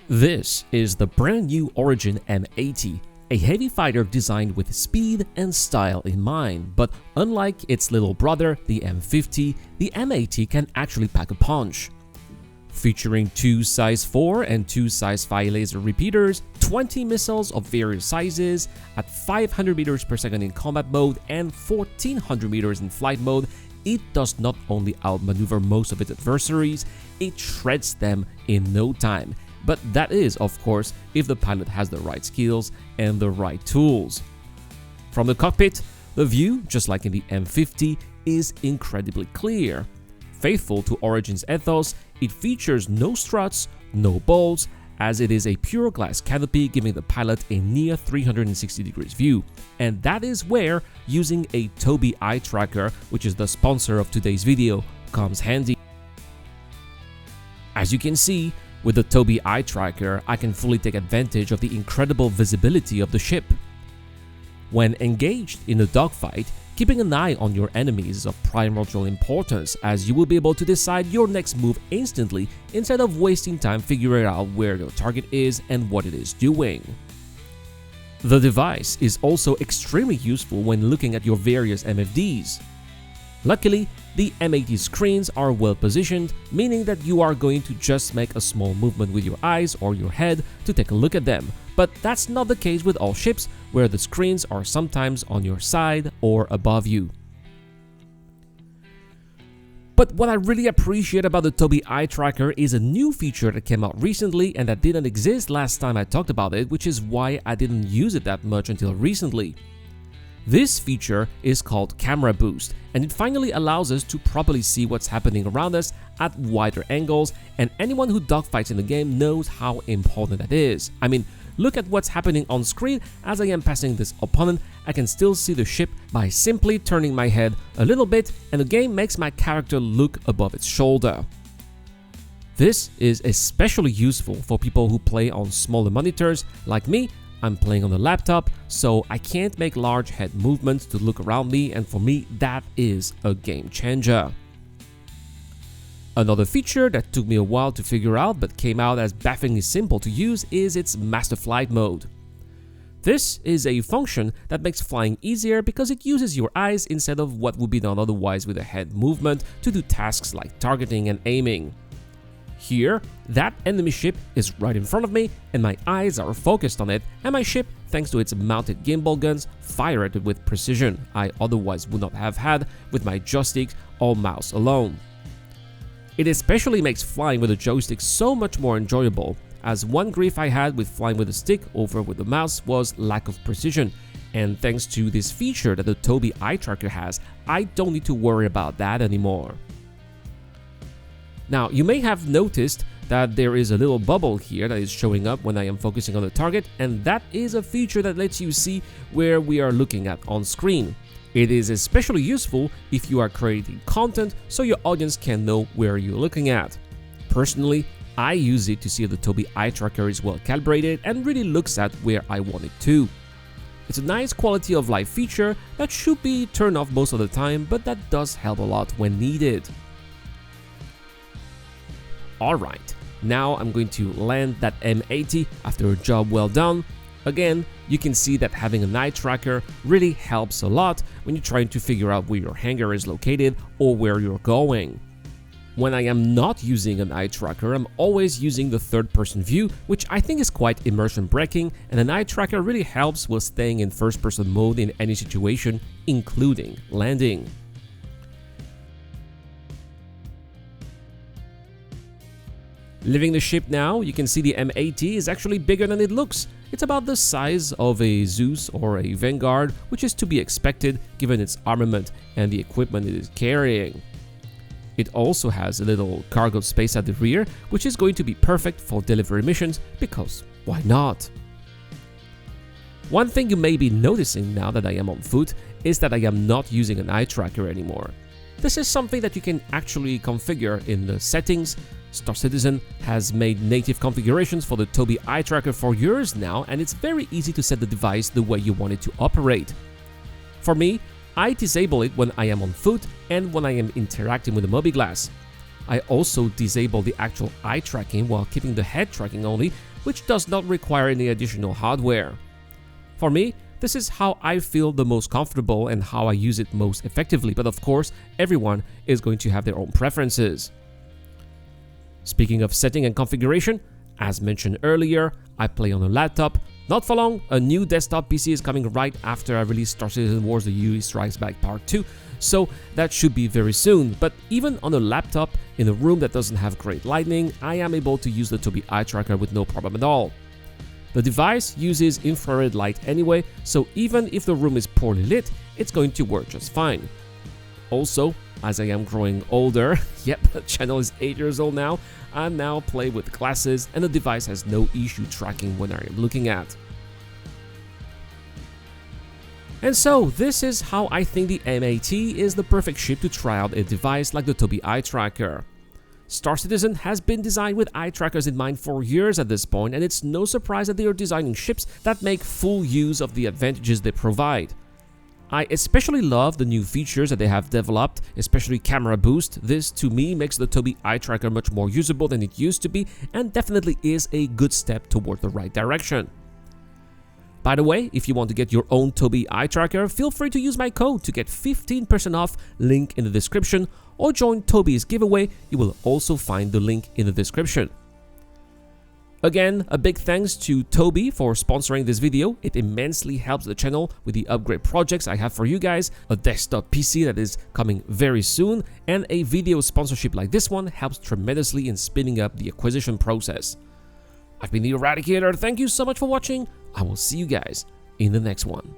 This is the brand new Origin M80, a heavy fighter designed with speed and style in mind, but unlike its little brother, the M50, the M80 can actually pack a punch. Featuring 2 size 4 and 2 size 5 laser repeaters, 20 missiles of various sizes, at 500 meters per second in combat mode and 1400 meters in flight mode, it does not only outmaneuver most of its adversaries, it shreds them in no time. But that is, of course, if the pilot has the right skills and the right tools. From the cockpit, the view, just like in the M50, is incredibly clear. Faithful to Origin's ethos, it features no struts, no bolts, as it is a pure glass canopy giving the pilot a near 360 degrees view. And that is where using a Tobii Eye Tracker, which is the sponsor of today's video, comes handy. As you can see, with the Tobii Eye Tracker, I can fully take advantage of the incredible visibility of the ship. When engaged in a dogfight, keeping an eye on your enemies is of primordial importance, as you will be able to decide your next move instantly instead of wasting time figuring out where your target is and what it is doing. The device is also extremely useful when looking at your various MFDs. Luckily, the M80 screens are well positioned, meaning that you are going to just make a small movement with your eyes or your head to take a look at them. But that's not the case with all ships, where the screens are sometimes on your side or above you. But what I really appreciate about the Tobii Eye Tracker is a new feature that came out recently and that didn't exist last time I talked about it, which is why I didn't use it that much until recently. This feature is called Camera Boost, and it finally allows us to properly see what's happening around us at wider angles, and anyone who dogfights in the game knows how important that is. I mean, look at what's happening on screen. As I am passing this opponent, I can still see the ship by simply turning my head a little bit, and the game makes my character look above its shoulder. This is especially useful for people who play on smaller monitors like me. I'm playing on a laptop, so I can't make large head movements to look around me, and for me, that is a game changer. Another feature that took me a while to figure out but came out as bafflingly simple to use is its Master Flight mode. This is a function that makes flying easier because it uses your eyes instead of what would be done otherwise with a head movement to do tasks like targeting and aiming. Here, that enemy ship is right in front of me and my eyes are focused on it, and my ship, thanks to its mounted gimbal guns, fire at it with precision I otherwise would not have had with my joystick or mouse alone. It especially makes flying with a joystick so much more enjoyable, as one grief I had with flying with a stick over with the mouse was lack of precision, and thanks to this feature that the Tobii Eye Tracker has, I don't need to worry about that anymore. Now, you may have noticed that there is a little bubble here that is showing up when I am focusing on the target, and that is a feature that lets you see where we are looking at on screen. It is especially useful if you are creating content so your audience can know where you're looking at. Personally, I use it to see if the Tobii Eye Tracker is well calibrated and really looks at where I want it to. It's a nice quality of life feature that should be turned off most of the time, but that does help a lot when needed. Alright, now I'm going to land that M80 after a job well done. Again, you can see that having an eye tracker really helps a lot when you're trying to figure out where your hangar is located or where you're going. When I am not using an eye tracker, I'm always using the third-person view, which I think is quite immersion breaking, and an eye tracker really helps with staying in first-person mode in any situation, including landing. Leaving the ship now, you can see the M80 is actually bigger than it looks. It's about the size of a Zeus or a Vanguard, which is to be expected given its armament and the equipment it is carrying. It also has a little cargo space at the rear, which is going to be perfect for delivery missions, because why not? One thing you may be noticing now that I am on foot is that I am not using an eye tracker anymore. This is something that you can actually configure in the settings. Star Citizen has made native configurations for the Tobii Eye Tracker for years now, and it's very easy to set the device the way you want it to operate. For me, I disable it when I am on foot and when I am interacting with the mobiGlass. I also disable the actual eye tracking while keeping the head tracking only, which does not require any additional hardware. For me, this is how I feel the most comfortable and how I use it most effectively, but of course, everyone is going to have their own preferences. Speaking of setting and configuration, as mentioned earlier, I play on a laptop. Not for long, a new desktop PC is coming right after I release Star Citizen Wars: The UE Strikes Back Part 2, so that should be very soon. But even on a laptop, in a room that doesn't have great lighting, I am able to use the Tobii Eye Tracker with no problem at all. The device uses infrared light anyway, so even if the room is poorly lit, it's going to work just fine. Also, as I am growing older, yep, the channel is 8 years old now, I now play with glasses and the device has no issue tracking when I am looking at. And so, this is how I think the M80 is the perfect chip to try out a device like the Tobii Eye Tracker. Star Citizen has been designed with eye trackers in mind for years at this point, and it's no surprise that they are designing chips that make full use of the advantages they provide. I especially love the new features that they have developed, especially camera boost. This to me makes the Tobii Eye Tracker much more usable than it used to be and definitely is a good step toward the right direction. By the way, if you want to get your own Tobii Eye Tracker, feel free to use my code to get 15% off, link in the description, or join Tobii's giveaway, you will also find the link in the description. Again, a big thanks to Tobii for sponsoring this video. It immensely helps the channel with the upgrade projects I have for you guys, a desktop PC that is coming very soon, and a video sponsorship like this one helps tremendously in speeding up the acquisition process. I've been the Eradicator, thank you so much for watching, I will see you guys in the next one.